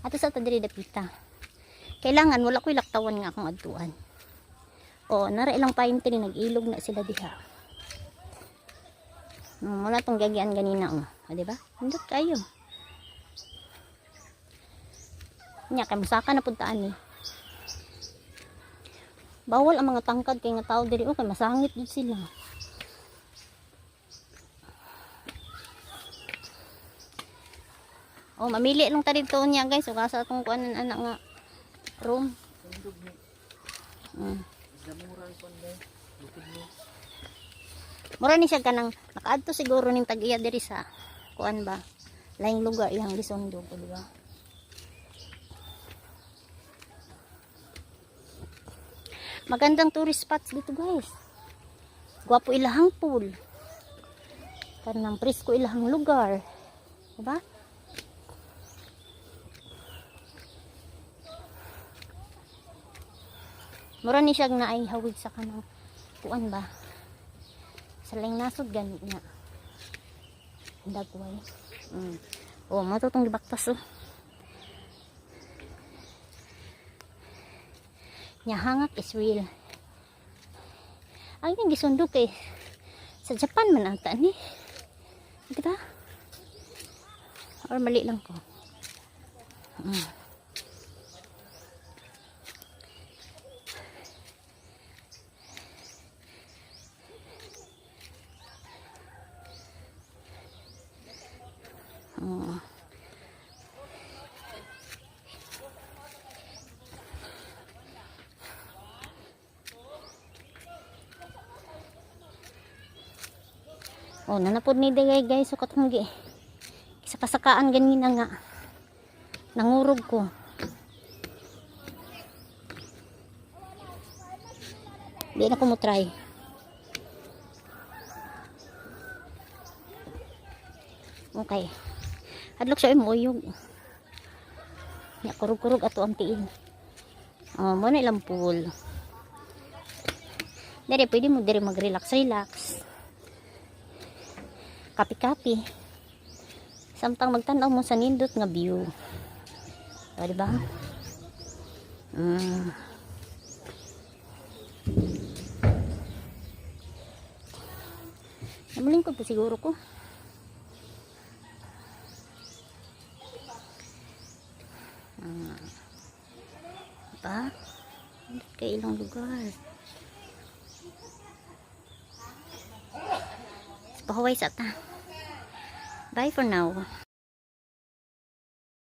Ato sa ta diri dapita. Kailangan wala ko'y laktawan nga akong adtuan. O nara ilang paintin nag-ilog na sila diha. Muna tong gagian ganina o, di ba? Hindot kayo. Nya kay musaka na puntaan ni. Bawal ang mga tangkad kay nga tao diri o kay masangit jud sila. Oh, mamili lang ta dito niya guys. So kasa atong kuanan anak nga room. Mura ni siya kanang nakaadto siguro ning tag-iya diri sa kuan ba. Laing lugar iyang gisundog, di ba? Magandang tourist spots dito guys. Gwapo ilahang pool. Kanang presko ilahang lugar. Di ba? Mura ni siya na ay hawig sa kanang kuan ba. Sa laing nasod ganit nga. Dagway. Oh, matutong gibaktas oh. Nya hangak is real. Ay yung gisundog kay sa Japan man ata ni. Di ba? Or mali lang ko. Oh, nanapod ni dagay guys, so katong sa kasakaan ganina nga. Nangurog ko. Di na ko mo try. Okay. Hadlok siya imuyog. Ya kurug-kurug ato ang tiin. Oh, mo na ilang pool. Dere pwede mo dere mag-relax. Kapi-kapi. Samtang magtanaw mo sa nindot nga view. O, diba? Namulingkod pa siguro ko. Diba? Kaya ilang lugar. Pahuway sa ta. Bye for now.